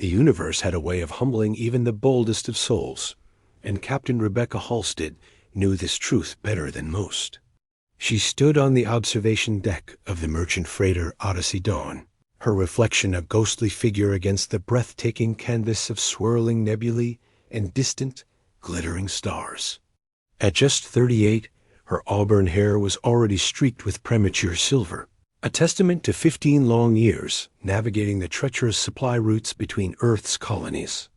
The universe had a way of humbling even the boldest of souls, and Captain Rebecca Halstead knew this truth better than most. She stood on the observation deck of the merchant freighter Odyssey Dawn, her reflection a ghostly figure against the breathtaking canvas of swirling nebulae and distant, glittering stars. At just 38, her auburn hair was already streaked with premature silver, a testament to 15 long years navigating the treacherous supply routes between Earth's colonies.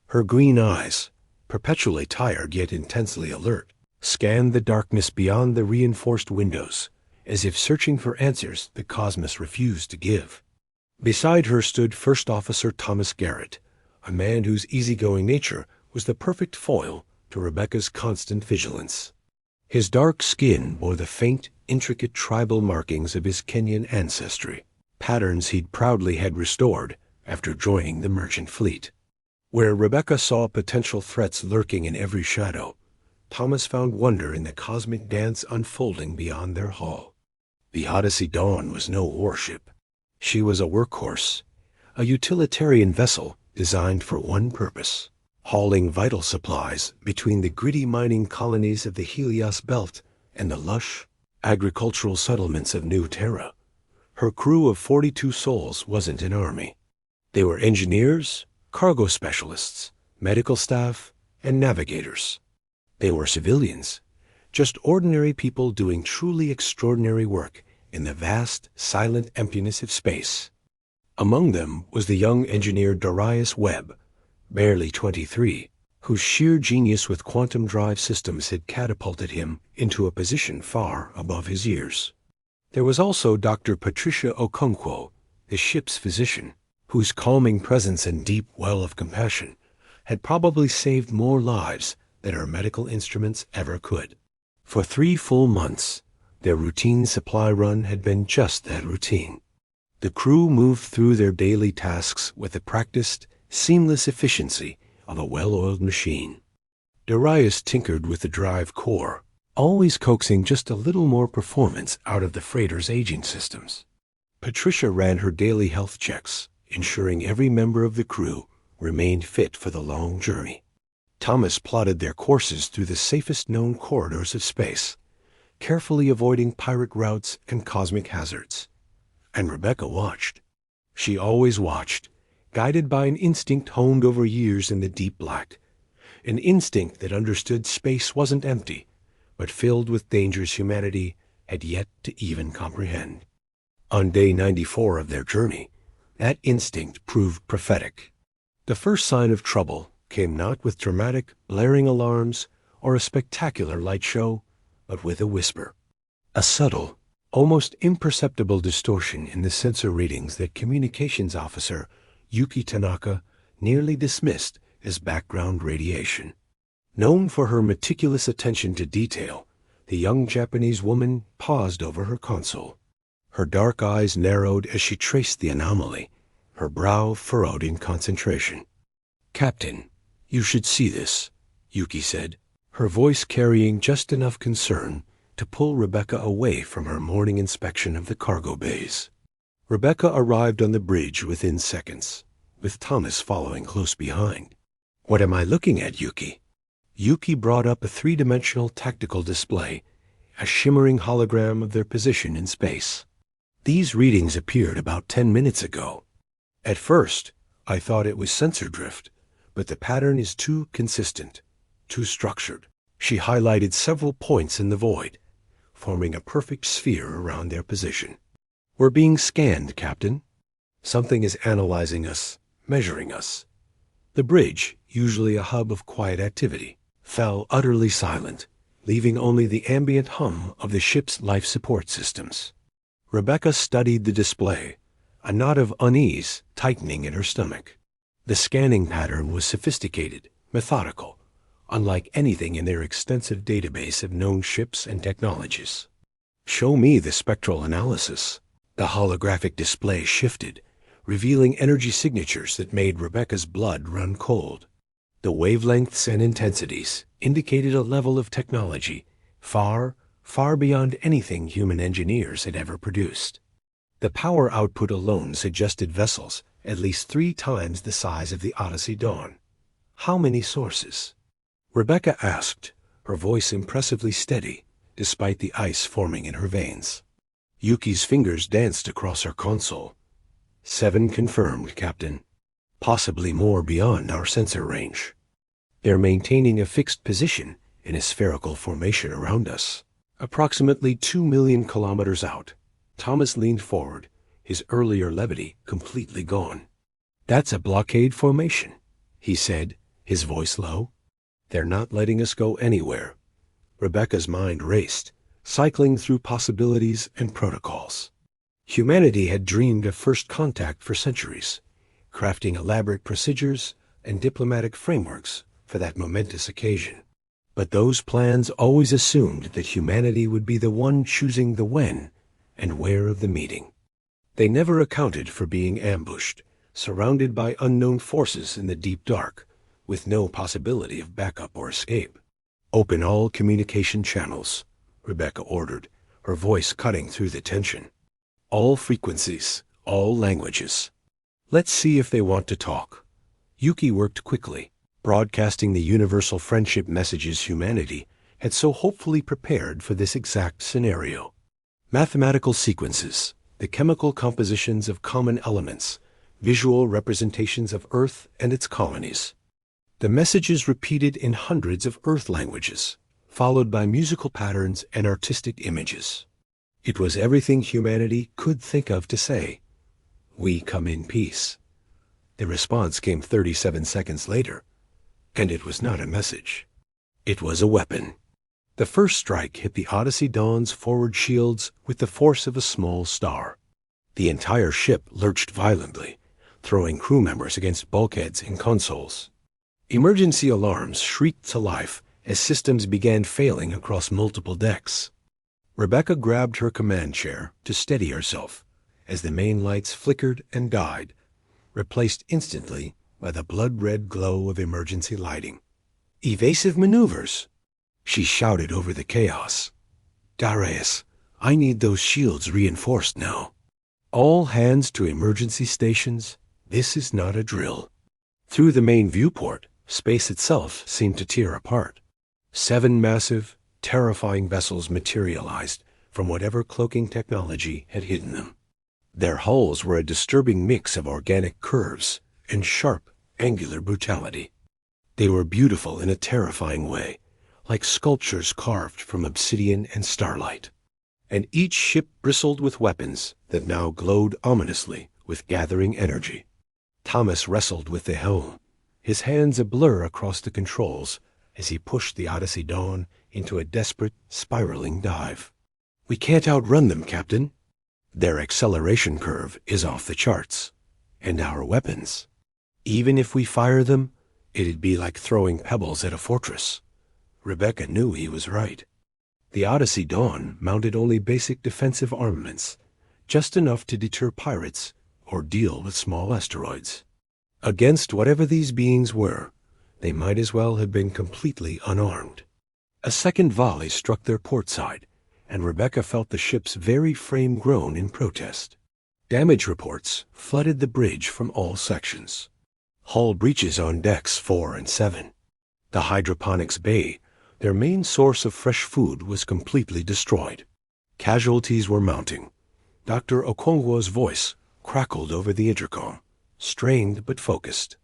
Her green eyes, perpetually tired yet intensely alert, scanned the darkness beyond the reinforced windows, as if searching for answers the cosmos refused to give. Beside her stood First Officer Thomas Garrett, a man whose easygoing nature was the perfect foil to Rebecca's constant vigilance. His dark skin bore the faint, intricate tribal markings of his Kenyan ancestry, patterns he'd proudly had restored after joining the merchant fleet. Where Rebecca saw potential threats lurking in every shadow, Thomas found wonder in the cosmic dance unfolding beyond their hull. The Odyssey Dawn was no warship. She was a workhorse, a utilitarian vessel designed for one purpose: hauling vital supplies between the gritty mining colonies of the Helios Belt and the lush, agricultural settlements of New Terra. Her crew of 42 souls wasn't an army. They were engineers, cargo specialists, medical staff, and navigators. They were civilians, just ordinary people doing truly extraordinary work in the vast, silent emptiness of space. Among them was the young engineer Darius Webb, barely 23, whose sheer genius with quantum drive systems had catapulted him into a position far above his years. There was also Dr. Patricia Okonkwo, the ship's physician, whose calming presence and deep well of compassion had probably saved more lives than her medical instruments ever could. For 3 full months, their routine supply run had been just that routine. The crew moved through their daily tasks with the practiced, seamless efficiency of a well-oiled machine. Darius tinkered with the drive core, always coaxing just a little more performance out of the freighter's aging systems. Patricia ran her daily health checks, ensuring every member of the crew remained fit for the long journey. Thomas plotted their courses through the safest known corridors of space, carefully avoiding pirate routes and cosmic hazards. And Rebecca watched. She always watched, guided by an instinct honed over years in the deep black, an instinct that understood space wasn't empty, but filled with dangers humanity had yet to even comprehend. On day 94 of their journey, that instinct proved prophetic. The first sign of trouble came not with dramatic, blaring alarms or a spectacular light show, but with a whisper. A subtle, almost imperceptible distortion in the sensor readings that Communications Officer Yuki Tanaka nearly dismissed as background radiation. Known for her meticulous attention to detail, the young Japanese woman paused over her console. Her dark eyes narrowed as she traced the anomaly, her brow furrowed in concentration. "Captain, you should see this," Yuki said, her voice carrying just enough concern to pull Rebecca away from her morning inspection of the cargo bays. Rebecca arrived on the bridge within seconds, with Thomas following close behind. "What am I looking at, Yuki?" Yuki brought up a 3-dimensional tactical display, a shimmering hologram of their position in space. "These readings appeared about 10 minutes ago. At first, I thought it was sensor drift, but the pattern is too consistent, too structured." She highlighted several points in the void, forming a perfect sphere around their position. "We're being scanned, Captain. Something is analyzing us, measuring us." The bridge, usually a hub of quiet activity, fell utterly silent, leaving only the ambient hum of the ship's life support systems. Rebecca studied the display, a knot of unease tightening in her stomach. The scanning pattern was sophisticated, methodical, unlike anything in their extensive database of known ships and technologies. "Show me the spectral analysis." The holographic display shifted, revealing energy signatures that made Rebecca's blood run cold. The wavelengths and intensities indicated a level of technology far, far beyond anything human engineers had ever produced. The power output alone suggested vessels at least 3 times the size of the Odyssey Dawn. How many sources? Rebecca asked, her voice impressively steady, despite the ice forming in her veins. Yuki's fingers danced across her console. 7 confirmed, Captain. Possibly more beyond our sensor range. They're maintaining a fixed position in a spherical formation around us, approximately 2 million kilometers out. Thomas leaned forward, his earlier levity completely gone. That's a blockade formation, he said, his voice low. They're not letting us go anywhere. Rebecca's mind raced, cycling through possibilities and protocols. Humanity had dreamed of first contact for centuries, crafting elaborate procedures and diplomatic frameworks for that momentous occasion. But those plans always assumed that humanity would be the one choosing the when and where of the meeting. They never accounted for being ambushed, surrounded by unknown forces in the deep dark, with no possibility of backup or escape. Open all communication channels, Rebecca ordered, her voice cutting through the tension. All frequencies, all languages. Let's see if they want to talk. Yuki worked quickly, broadcasting the universal friendship messages humanity had so hopefully prepared for this exact scenario. Mathematical sequences, the chemical compositions of common elements, visual representations of Earth and its colonies. The messages repeated in hundreds of Earth languages, followed by musical patterns and artistic images. It was everything humanity could think of to say, "We come in peace." The response came 37 seconds later, and it was not a message. It was a weapon. The first strike hit the Odyssey Dawn's forward shields with the force of a small star. The entire ship lurched violently, throwing crew members against bulkheads and consoles. Emergency alarms shrieked to life as systems began failing across multiple decks. Rebecca grabbed her command chair to steady herself as the main lights flickered and died, replaced instantly by the blood-red glow of emergency lighting. "Evasive maneuvers!" she shouted over the chaos. "Darius, I need those shields reinforced now. All hands to emergency stations. This is not a drill." Through the main viewport, space itself seemed to tear apart. 7 massive, terrifying vessels materialized from whatever cloaking technology had hidden them. Their hulls were a disturbing mix of organic curves and sharp, angular brutality. They were beautiful in a terrifying way, like sculptures carved from obsidian and starlight. And each ship bristled with weapons that now glowed ominously with gathering energy. Thomas wrestled with the helm, his hands a blur across the controls as he pushed the Odyssey Dawn into a desperate, spiraling dive. "We can't outrun them, Captain. Their acceleration curve is off the charts. And our weapons. Even if we fire them, it'd be like throwing pebbles at a fortress." Rebecca knew he was right. The Odyssey Dawn mounted only basic defensive armaments, just enough to deter pirates or deal with small asteroids. Against whatever these beings were, they might as well have been completely unarmed. A second volley struck their port side, and Rebecca felt the ship's very frame groan in protest. Damage reports flooded the bridge from all sections. Hull breaches on decks 4 and 7. The hydroponics bay, their main source of fresh food, was completely destroyed. Casualties were mounting. Dr. Okongwo's voice crackled over the intercom, strained but focused.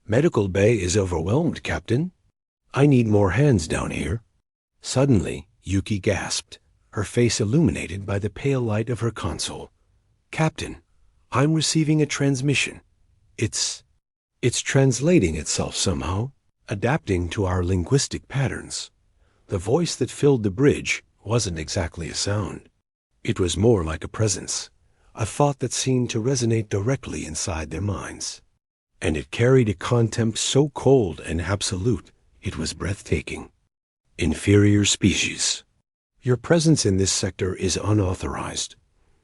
"Medical bay is overwhelmed, Captain. I need more hands down here." Suddenly, Yuki gasped, her face illuminated by the pale light of her console. "Captain, I'm receiving a transmission. It's translating itself somehow, adapting to our linguistic patterns." The voice that filled the bridge wasn't exactly a sound. It was more like a presence, a thought that seemed to resonate directly inside their minds. And it carried a contempt so cold and absolute, it was breathtaking. "Inferior species. Your presence in this sector is unauthorized.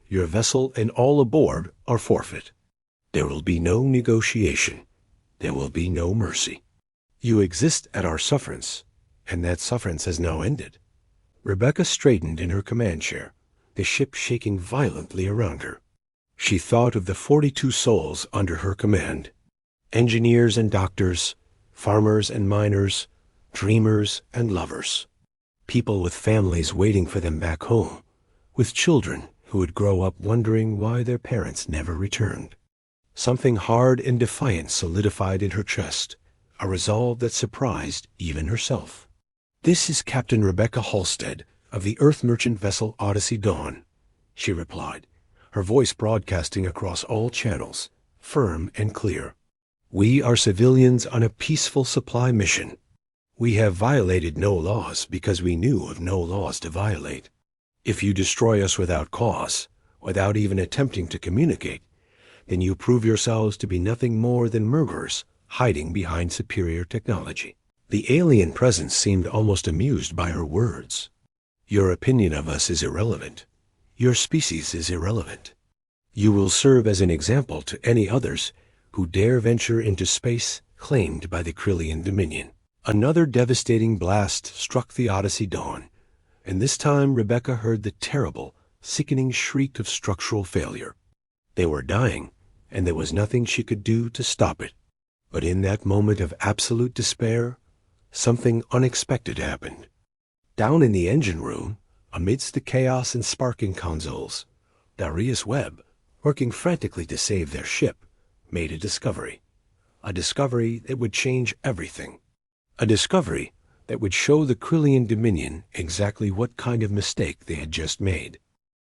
Your vessel and all aboard are forfeit. There will be no negotiation. There will be no mercy. You exist at our sufferance, and that sufferance has now ended." Rebecca straightened in her command chair, the ship shaking violently around her. She thought of the 42 souls under her command. Engineers and doctors, farmers and miners, dreamers and lovers. People with families waiting for them back home, with children who would grow up wondering why their parents never returned. Something hard and defiant solidified in her chest, a resolve that surprised even herself. "This is Captain Rebecca Halstead of the Earth merchant vessel Odyssey Dawn," she replied, her voice broadcasting across all channels, firm and clear. "We are civilians on a peaceful supply mission. We have violated no laws because we knew of no laws to violate. If you destroy us without cause, without even attempting to communicate, then you prove yourselves to be nothing more than murderers hiding behind superior technology." The alien presence seemed almost amused by her words. "Your opinion of us is irrelevant. Your species is irrelevant. You will serve as an example to any others who dare venture into space claimed by the Krillian Dominion." Another devastating blast struck the Odyssey Dawn, and this time Rebecca heard the terrible, sickening shriek of structural failure. They were dying, and there was nothing she could do to stop it. But in that moment of absolute despair, something unexpected happened. Down in the engine room, amidst the chaos and sparking consoles, Darius Webb, working frantically to save their ship, made a discovery that would change everything. A discovery that would show the Krillian Dominion exactly what kind of mistake they had just made.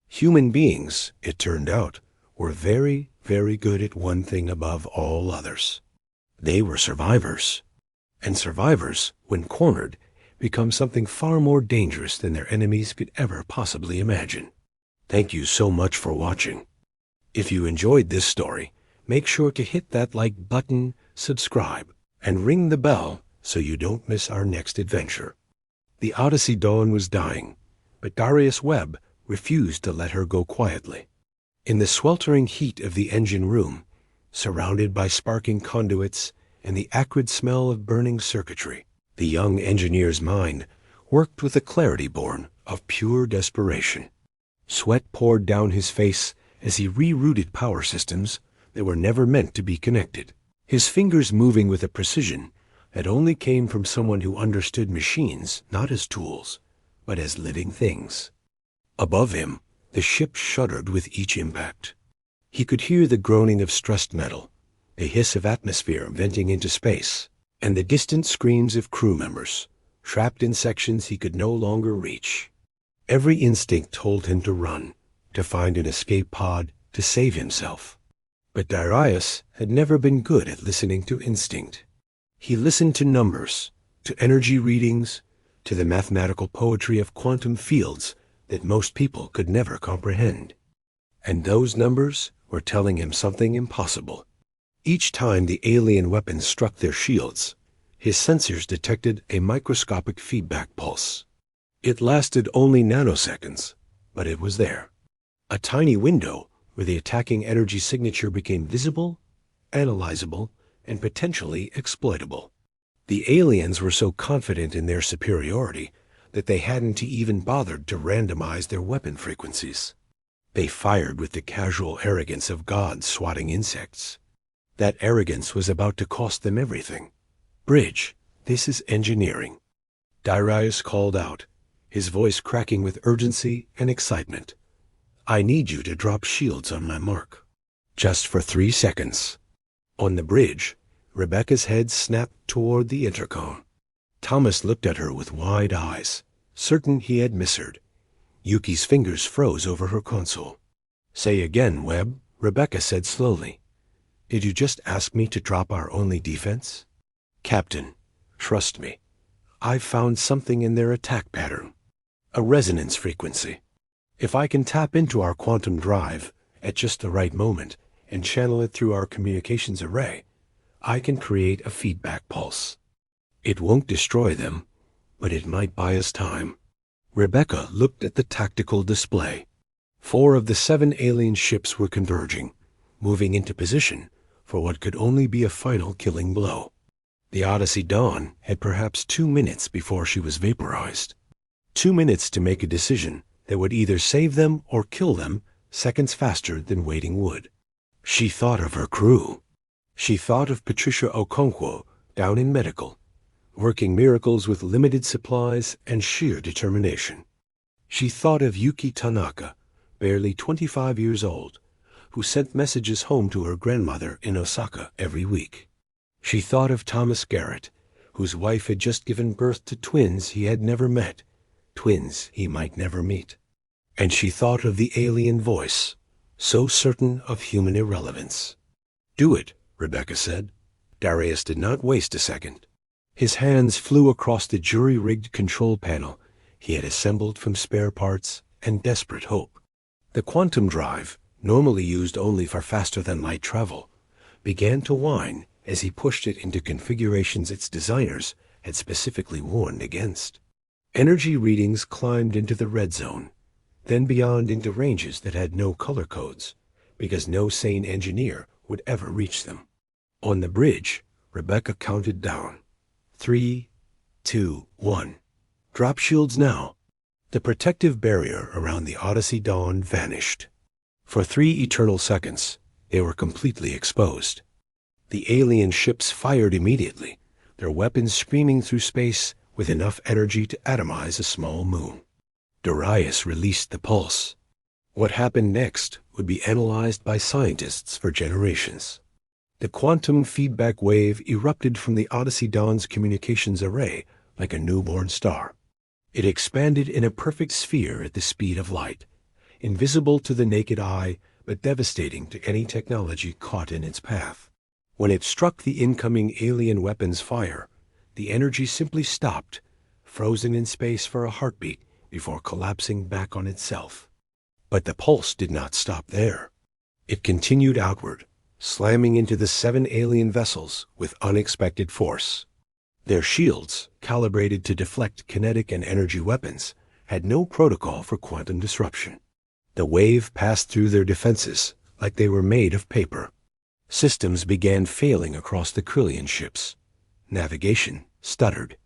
Human beings, it turned out, were very, very good at one thing above all others. They were survivors. And survivors, when cornered, become something far more dangerous than their enemies could ever possibly imagine. Thank you so much for watching. If you enjoyed this story, make sure to hit that like button, subscribe, and ring the bell so you don't miss our next adventure. The Odyssey Dawn was dying, but Darius Webb refused to let her go quietly. In the sweltering heat of the engine room, surrounded by sparking conduits and the acrid smell of burning circuitry, the young engineer's mind worked with a clarity born of pure desperation. Sweat poured down his face as he rerouted power systems that were never meant to be connected, his fingers moving with a precision that only came from someone who understood machines not as tools, but as living things. Above him, the ship shuddered with each impact. He could hear the groaning of stressed metal, the hiss of atmosphere venting into space, and the distant screams of crew members, trapped in sections he could no longer reach. Every instinct told him to run, to find an escape pod, to save himself. But Darius had never been good at listening to instinct. He listened to numbers, to energy readings, to the mathematical poetry of quantum fields that most people could never comprehend. And those numbers were telling him something impossible. Each time the alien weapons struck their shields, his sensors detected a microscopic feedback pulse. It lasted only nanoseconds, but it was there. A tiny window where the attacking energy signature became visible, analyzable, and potentially exploitable. The aliens were so confident in their superiority that they hadn't even bothered to randomize their weapon frequencies. They fired with the casual arrogance of gods swatting insects. That arrogance was about to cost them everything. "Bridge, this is engineering," Darius called out, his voice cracking with urgency and excitement. "I need you to drop shields on my mark. Just for 3 seconds." On the bridge, Rebecca's head snapped toward the intercom. Thomas looked at her with wide eyes, certain he had misheard. Yuki's fingers froze over her console. "Say again, Webb," Rebecca said slowly. "Did you just ask me to drop our only defense?" "Captain, trust me. I've found something in their attack pattern. A resonance frequency. If I can tap into our quantum drive at just the right moment and channel it through our communications array, I can create a feedback pulse. It won't destroy them, but it might buy us time." Rebecca looked at the tactical display. 4 of the 7 alien ships were converging, moving into position for what could only be a final killing blow. The Odyssey Dawn had perhaps 2 minutes before she was vaporized. 2 minutes to make a decision that would either save them or kill them seconds faster than waiting would. She thought of her crew. She thought of Patricia Okonkwo, down in medical, working miracles with limited supplies and sheer determination. She thought of Yuki Tanaka, barely 25 years old, who sent messages home to her grandmother in Osaka every week. She thought of Thomas Garrett, whose wife had just given birth to twins he had never met, twins he might never meet. And she thought of the alien voice, so certain of human irrelevance. "Do it," Rebecca said. Darius did not waste a second. His hands flew across the jury-rigged control panel he had assembled from spare parts and desperate hope. The quantum drive, normally used only for faster-than-light travel, began to whine as he pushed it into configurations its designers had specifically warned against. Energy readings climbed into the red zone, then beyond into ranges that had no color codes, because no sane engineer would ever reach them. On the bridge, Rebecca counted down. 3, 2, 1. Drop shields now. The protective barrier around the Odyssey Dawn vanished. For 3 eternal seconds, they were completely exposed. The alien ships fired immediately, their weapons screaming through space with enough energy to atomize a small moon. Darius released the pulse. What happened next would be analyzed by scientists for generations. The quantum feedback wave erupted from the Odyssey Dawn's communications array like a newborn star. It expanded in a perfect sphere at the speed of light, invisible to the naked eye but devastating to any technology caught in its path. When it struck the incoming alien weapons fire, the energy simply stopped, frozen in space for a heartbeat before collapsing back on itself. But the pulse did not stop there. It continued outward, slamming into the 7 alien vessels with unexpected force. Their shields, calibrated to deflect kinetic and energy weapons, had no protocol for quantum disruption. The wave passed through their defenses like they were made of paper. Systems began failing across the Krillian ships. Navigation stuttered.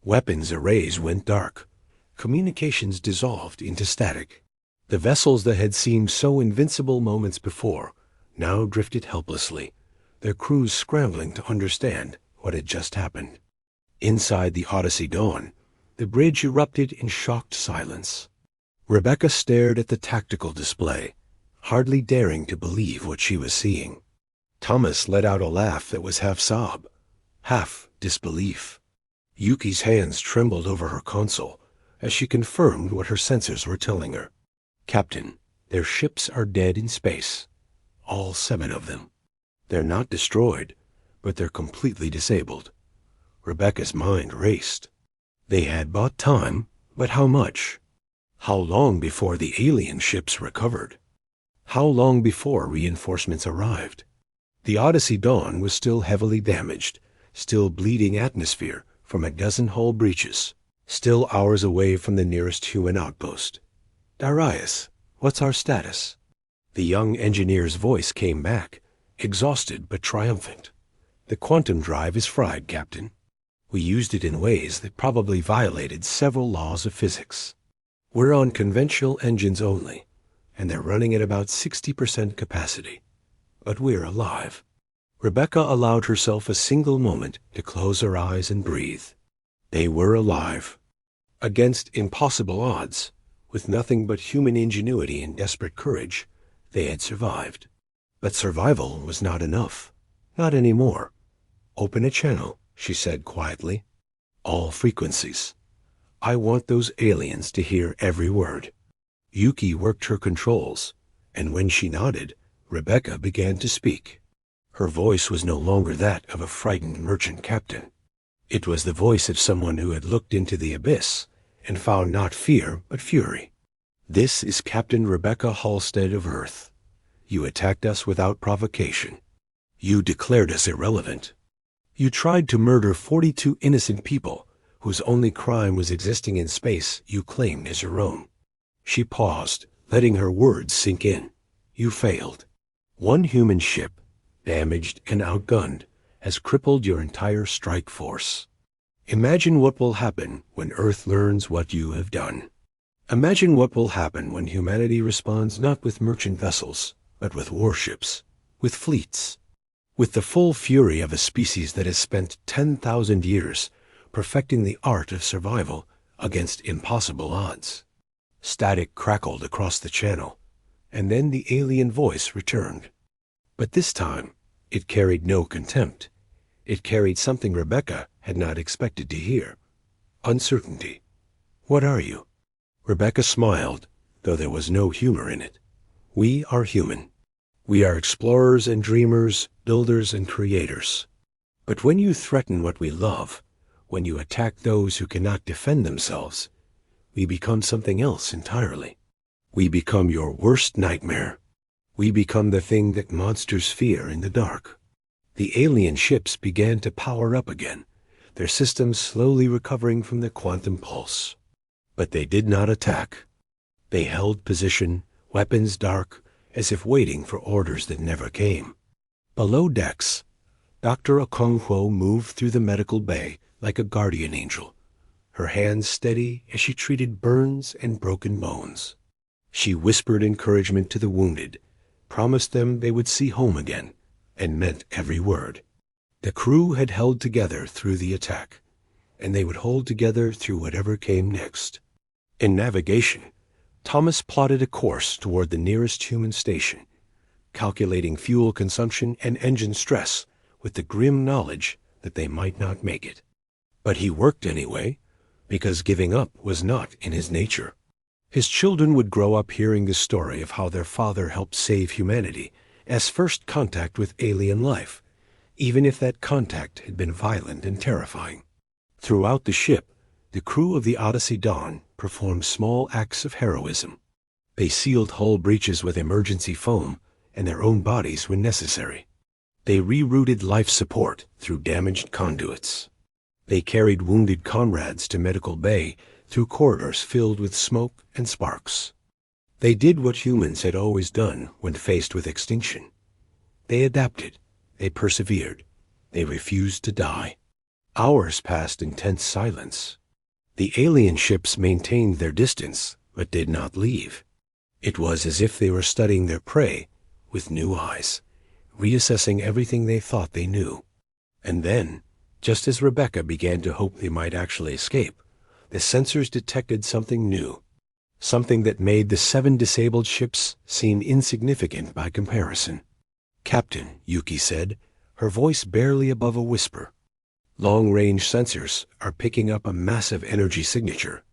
Weapons arrays went dark. Communications dissolved into static. The vessels that had seemed so invincible moments before now drifted helplessly, their crews scrambling to understand what had just happened. Inside the Odyssey Dawn, the bridge erupted in shocked silence. Rebecca stared at the tactical display, hardly daring to believe what she was seeing. Thomas let out a laugh that was half sob, half disbelief. Yuki's hands trembled over her console as she confirmed what her sensors were telling her. "Captain, their ships are dead in space. All 7 of them. They're not destroyed, but they're completely disabled." Rebecca's mind raced. They had bought time, but how much? How long before the alien ships recovered? How long before reinforcements arrived? The Odyssey Dawn was still heavily damaged, still bleeding atmosphere from a dozen hull breaches, still hours away from the nearest human outpost. "Darius, what's our status?" The young engineer's voice came back, exhausted but triumphant. "The quantum drive is fried, Captain. We used it in ways that probably violated several laws of physics. We're on conventional engines only, and they're running at about 60% capacity. But we're alive." Rebecca allowed herself a single moment to close her eyes and breathe. They were alive. Against impossible odds, with nothing but human ingenuity and desperate courage, they had survived. But survival was not enough. Not anymore. "Open a channel," she said quietly. "All frequencies. I want those aliens to hear every word." Yuki worked her controls, and when she nodded, Rebecca began to speak. Her voice was no longer that of a frightened merchant captain. It was the voice of someone who had looked into the abyss and found not fear but fury. "This is Captain Rebecca Halstead of Earth. You attacked us without provocation. You declared us irrelevant. You tried to murder 42 innocent people whose only crime was existing in space you claimed as your own." She paused, letting her words sink in. "You failed. One human ship, damaged and outgunned, has crippled your entire strike force. Imagine what will happen when Earth learns what you have done." Imagine what will happen when humanity responds not with merchant vessels, but with warships, with fleets, with the full fury of a species that has spent 10,000 years perfecting the art of survival against impossible odds. Static crackled across the channel, and then the alien voice returned. But this time, it carried no contempt. It carried something Rebecca had not expected to hear. Uncertainty. What are you? Rebecca smiled, though there was no humor in it. We are human. We are explorers and dreamers, builders and creators. But when you threaten what we love, when you attack those who cannot defend themselves, we become something else entirely. We become your worst nightmare. We become the thing that monsters fear in the dark. The alien ships began to power up again, their systems slowly recovering from the quantum pulse. But they did not attack. They held position, weapons dark, as if waiting for orders that never came. Below decks, Dr. Okongwo moved through the medical bay like a guardian angel, her hands steady as she treated burns and broken bones. She whispered encouragement to the wounded, promised them they would see home again, and meant every word. The crew had held together through the attack, and they would hold together through whatever came next. In navigation, Thomas plotted a course toward the nearest human station, calculating fuel consumption and engine stress with the grim knowledge that they might not make it. But he worked anyway, because giving up was not in his nature. His children would grow up hearing the story of how their father helped save humanity as first contact with alien life, even if that contact had been violent and terrifying. Throughout the ship, the crew of the Odyssey Dawn performed small acts of heroism. They sealed hull breaches with emergency foam and their own bodies when necessary. They rerouted life support through damaged conduits. They carried wounded comrades to medical bay through corridors filled with smoke and sparks. They did what humans had always done when faced with extinction. They adapted. They persevered. They refused to die. Hours passed in tense silence. The alien ships maintained their distance, but did not leave. It was as if they were studying their prey with new eyes, reassessing everything they thought they knew. And then, just as Rebecca began to hope they might actually escape, the sensors detected something new, something that made the 7 disabled ships seem insignificant by comparison. "Captain," Yuki said, her voice barely above a whisper, "long-range sensors are picking up a massive energy signature.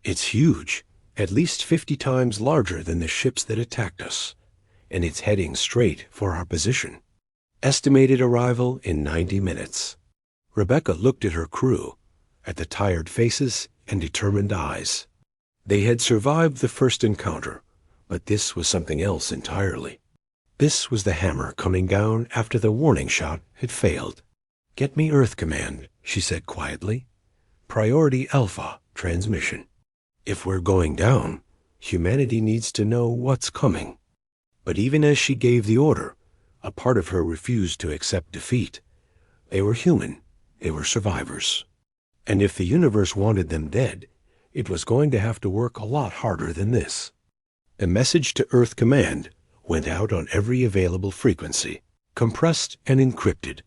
It's huge, at least 50 times larger than the ships that attacked us, and it's heading straight for our position. Estimated arrival in 90 minutes. Rebecca looked at her crew, at the tired faces and determined eyes. They had survived the first encounter, but this was something else entirely. This was the hammer coming down after the warning shot had failed. "Get me Earth Command," she said quietly. "Priority Alpha transmission. If we're going down, humanity needs to know what's coming." But even as she gave the order, a part of her refused to accept defeat. They were human. They were survivors. And if the universe wanted them dead, it was going to have to work a lot harder than this. The message to Earth Command went out on every available frequency, compressed and encrypted,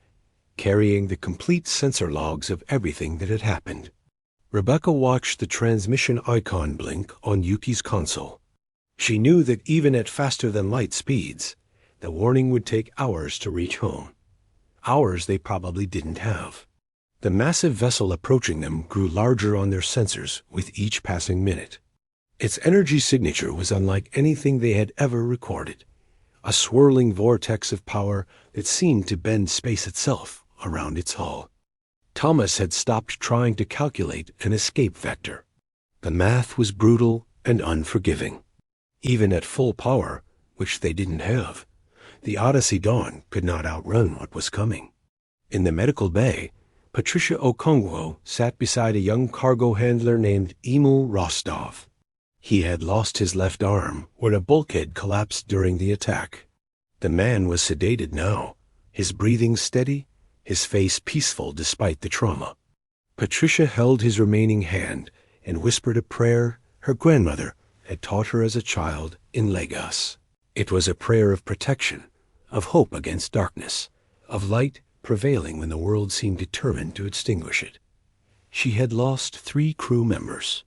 carrying the complete sensor logs of everything that had happened. Rebecca watched the transmission icon blink on Yuki's console. She knew that even at faster-than-light speeds, the warning would take hours to reach home. Hours they probably didn't have. The massive vessel approaching them grew larger on their sensors with each passing minute. Its energy signature was unlike anything they had ever recorded, a swirling vortex of power that seemed to bend space itself around its hull. Thomas had stopped trying to calculate an escape vector. The math was brutal and unforgiving. Even at full power, which they didn't have, the Odyssey Dawn could not outrun what was coming. In the medical bay, Patricia Okongwo sat beside a young cargo handler named Emil Rostov. He had lost his left arm when a bulkhead collapsed during the attack. The man was sedated now, his breathing steady, his face peaceful despite the trauma. Patricia held his remaining hand and whispered a prayer, her grandmother had taught her as a child in Lagos. It was a prayer of protection, of hope against darkness, of light prevailing when the world seemed determined to extinguish it. She had lost 3 crew members,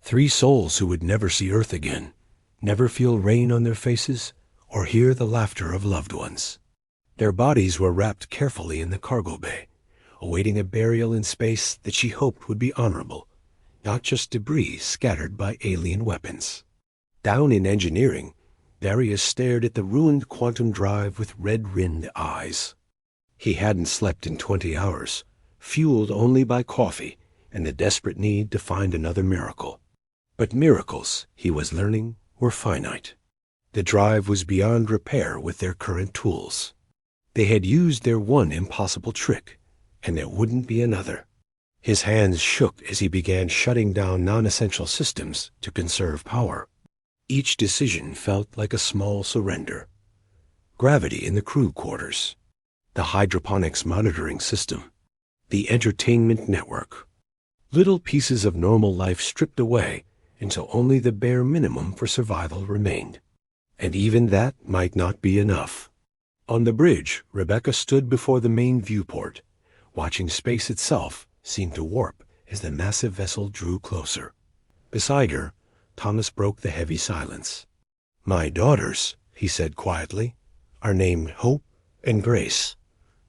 3 souls who would never see Earth again, never feel rain on their faces, or hear the laughter of loved ones. Their bodies were wrapped carefully in the cargo bay, awaiting a burial in space that she hoped would be honorable, not just debris scattered by alien weapons. Down in engineering, Darius stared at the ruined quantum drive with red-rimmed eyes. He hadn't slept in 20 hours, fueled only by coffee and the desperate need to find another miracle. But miracles, he was learning, were finite. The drive was beyond repair with their current tools. They had used their one impossible trick, and there wouldn't be another. His hands shook as he began shutting down non-essential systems to conserve power. Each decision felt like a small surrender. Gravity in the crew quarters, the hydroponics monitoring system, the entertainment network. Little pieces of normal life stripped away until only the bare minimum for survival remained. And even that might not be enough. On the bridge, Rebecca stood before the main viewport, watching space itself seem to warp as the massive vessel drew closer. Beside her, Thomas broke the heavy silence. "My daughters," he said quietly, "are named Hope and Grace."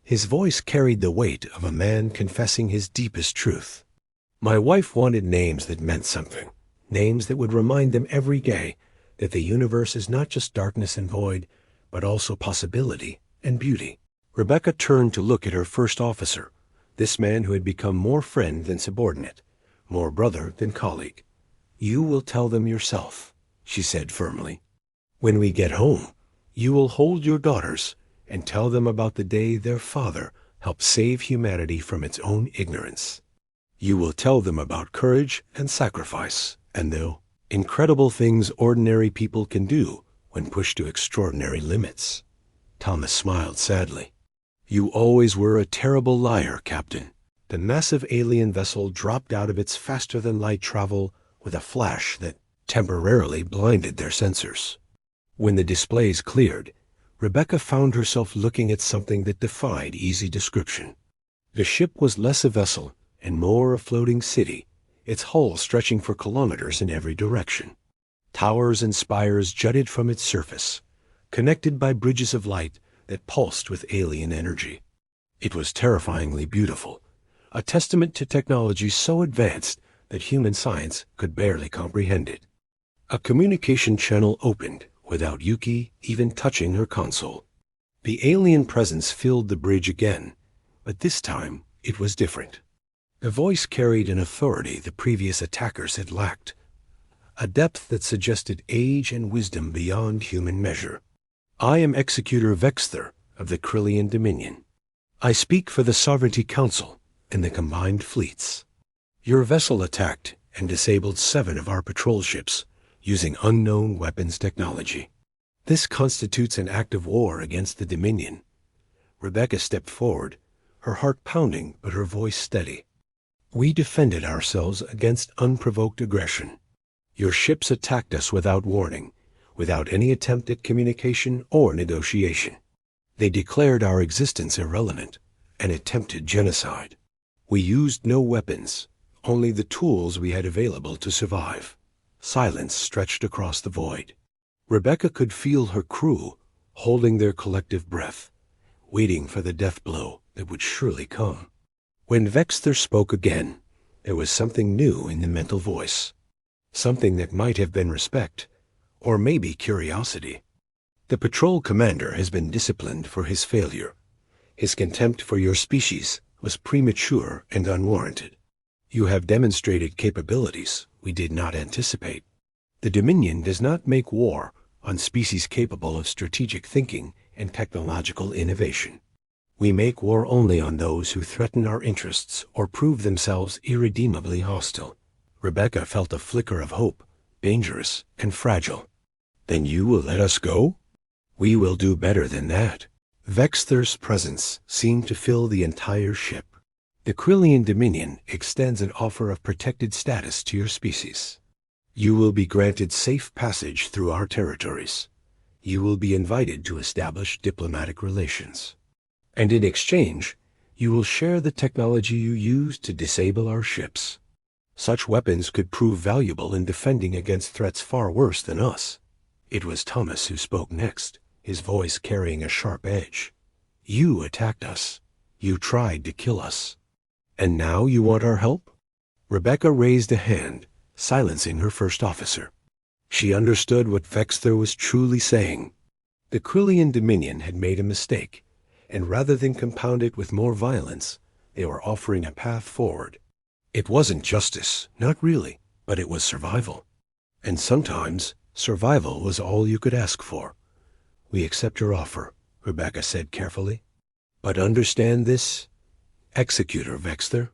His voice carried the weight of a man confessing his deepest truth. "My wife wanted names that meant something, names that would remind them every day that the universe is not just darkness and void, but also possibility and beauty." Rebecca turned to look at her first officer, this man who had become more friend than subordinate, more brother than colleague. "You will tell them yourself," she said firmly. "When we get home, you will hold your daughters and tell them about the day their father helped save humanity from its own ignorance. You will tell them about courage and sacrifice and the incredible things ordinary people can do when pushed to extraordinary limits." Thomas smiled sadly. "You always were a terrible liar, Captain." The massive alien vessel dropped out of its faster-than-light travel with a flash that temporarily blinded their sensors. When the displays cleared, Rebecca found herself looking at something that defied easy description. The ship was less a vessel and more a floating city, its hull stretching for kilometers in every direction. Towers and spires jutted from its surface, connected by bridges of light that pulsed with alien energy. It was terrifyingly beautiful, a testament to technology so advanced that human science could barely comprehend it. A communication channel opened without Yuki even touching her console. The alien presence filled the bridge again, but this time it was different. The voice carried an authority the previous attackers had lacked, a depth that suggested age and wisdom beyond human measure. "I am Executor Vexther of the Krillian Dominion. I speak for the Sovereignty Council and the combined fleets. Your vessel attacked and disabled 7 of our patrol ships using unknown weapons technology. This constitutes an act of war against the Dominion." Rebecca stepped forward, her heart pounding but her voice steady. "We defended ourselves against unprovoked aggression. Your ships attacked us without warning, without any attempt at communication or negotiation. They declared our existence irrelevant and attempted genocide. We used no weapons, only the tools we had available to survive." Silence stretched across the void. Rebecca could feel her crew holding their collective breath, waiting for the death blow that would surely come. When Vexther spoke again, there was something new in the mental voice, something that might have been respect, or maybe curiosity. "The patrol commander has been disciplined for his failure. His contempt for your species was premature and unwarranted. You have demonstrated capabilities we did not anticipate. The Dominion does not make war on species capable of strategic thinking and technological innovation. We make war only on those who threaten our interests or prove themselves irredeemably hostile." Rebecca felt a flicker of hope, dangerous and fragile. "Then you will let us go?" "We will do better than that." Vexther's presence seemed to fill the entire ship. "The Krillian Dominion extends an offer of protected status to your species. You will be granted safe passage through our territories. You will be invited to establish diplomatic relations. And in exchange, you will share the technology you use to disable our ships. Such weapons could prove valuable in defending against threats far worse than us. It was Thomas who spoke next, his voice carrying a sharp edge. You attacked us. You tried to kill us. And now you want our help? Rebecca raised a hand, silencing her first officer. She understood what Vexter was truly saying. The Krillian Dominion had made a mistake, and rather than compound it with more violence, they were offering a path forward. It wasn't justice, not really, but it was survival. And sometimes, survival was all you could ask for. We accept your offer, Rebecca said carefully. But understand this, Executor Vexter.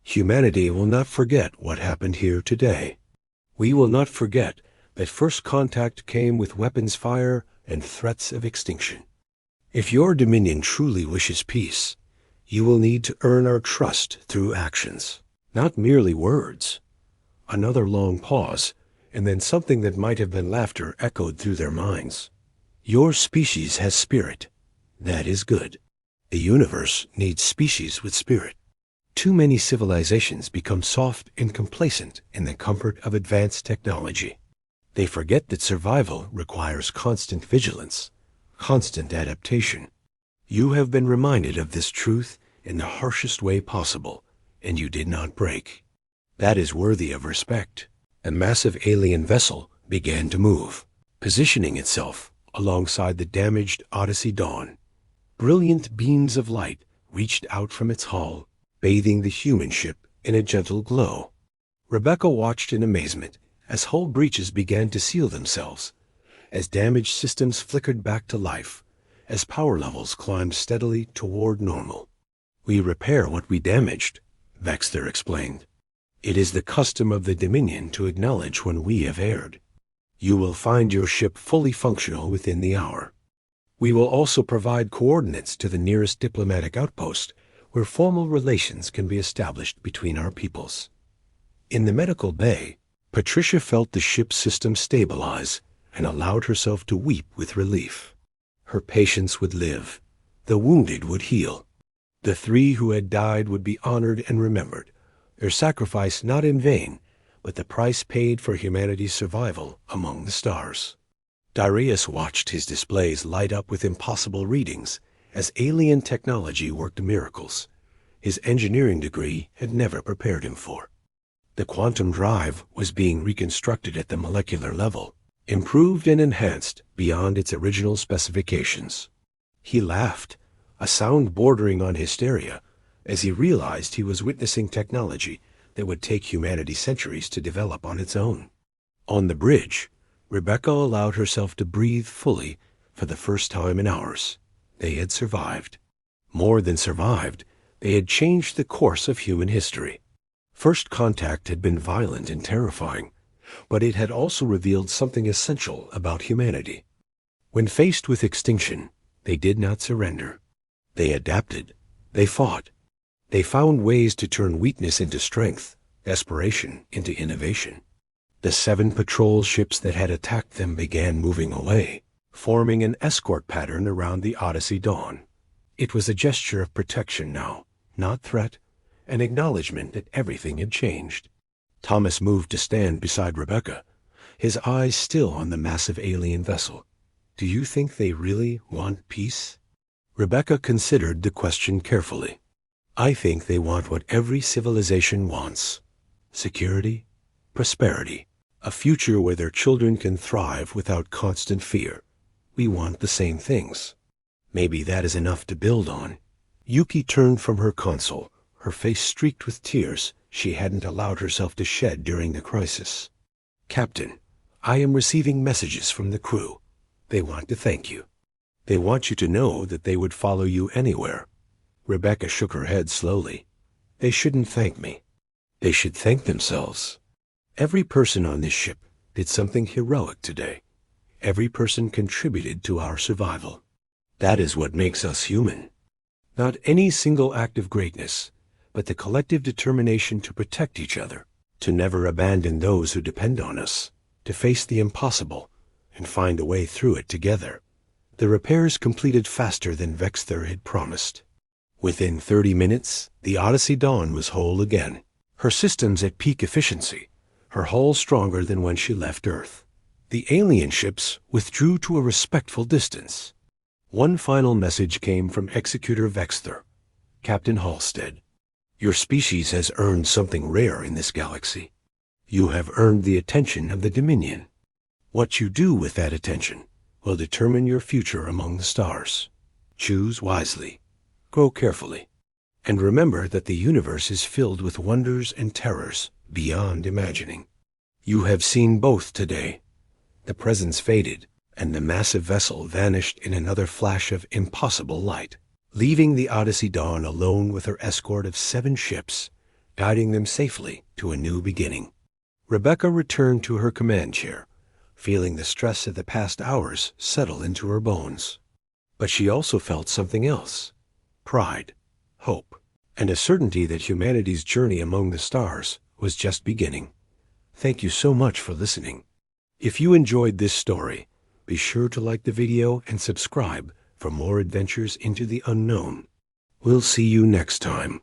Humanity will not forget what happened here today. We will not forget that first contact came with weapons fire and threats of extinction. If your Dominion truly wishes peace, you will need to earn our trust through actions, not merely words. Another long pause, and then something that might have been laughter echoed through their minds. Your species has spirit. That is good. The universe needs species with spirit. Too many civilizations become soft and complacent in the comfort of advanced technology. They forget that survival requires constant vigilance, constant adaptation. You have been reminded of this truth in the harshest way possible, and you did not break. That is worthy of respect. A massive alien vessel began to move, positioning itself alongside the damaged Odyssey Dawn. Brilliant beams of light reached out from its hull, bathing the human ship in a gentle glow. Rebecca watched in amazement as hull breaches began to seal themselves, as damaged systems flickered back to life, as power levels climbed steadily toward normal. We repair what we damaged, Vexter explained. It is the custom of the Dominion to acknowledge when we have erred. You will find your ship fully functional within the hour. We will also provide coordinates to the nearest diplomatic outpost where formal relations can be established between our peoples. In the medical bay, Patricia felt the ship's system stabilize and allowed herself to weep with relief. Her patients would live. The wounded would heal. The 3 who had died would be honored and remembered, their sacrifice not in vain, but the price paid for humanity's survival among the stars. Darius watched his displays light up with impossible readings as alien technology worked miracles his engineering degree had never prepared him for. The quantum drive was being reconstructed at the molecular level, improved and enhanced beyond its original specifications. He laughed, a sound bordering on hysteria, as he realized he was witnessing technology that would take humanity centuries to develop on its own. On the bridge, Rebecca allowed herself to breathe fully for the first time in hours. They had survived. More than survived, they had changed the course of human history. First contact had been violent and terrifying, but it had also revealed something essential about humanity. When faced with extinction, they did not surrender. They adapted. They fought. They found ways to turn weakness into strength, desperation into innovation. The 7 patrol ships that had attacked them began moving away, forming an escort pattern around the Odyssey Dawn. It was a gesture of protection now, not threat, an acknowledgement that everything had changed. Thomas moved to stand beside Rebecca, his eyes still on the massive alien vessel. Do you think they really want peace? Rebecca considered the question carefully. I think they want what every civilization wants. Security, prosperity, a future where their children can thrive without constant fear. We want the same things. Maybe that is enough to build on. Yuki turned from her console, her face streaked with tears she hadn't allowed herself to shed during the crisis. Captain, I am receiving messages from the crew. They want to thank you. They want you to know that they would follow you anywhere. Rebecca shook her head slowly. They shouldn't thank me. They should thank themselves. Every person on this ship did something heroic today. Every person contributed to our survival. That is what makes us human. Not any single act of greatness, but the collective determination to protect each other, to never abandon those who depend on us, to face the impossible, and find a way through it together. The repairs completed faster than Vexthor had promised. Within 30 minutes, the Odyssey Dawn was whole again, her systems at peak efficiency, her hull stronger than when she left Earth. The alien ships withdrew to a respectful distance. One final message came from Executor Vexthor. Captain Halstead, your species has earned something rare in this galaxy. You have earned the attention of the Dominion. What you do with that attention will determine your future among the stars. Choose wisely. Grow carefully. And remember that the universe is filled with wonders and terrors beyond imagining. You have seen both today. The presence faded, and the massive vessel vanished in another flash of impossible light, leaving the Odyssey Dawn alone with her escort of 7 ships, guiding them safely to a new beginning. Rebecca returned to her command chair, feeling the stress of the past hours settle into her bones. But she also felt something else: pride, hope, and a certainty that humanity's journey among the stars was just beginning. Thank you so much for listening. If you enjoyed this story, be sure to like the video and subscribe for more adventures into the unknown. We'll see you next time.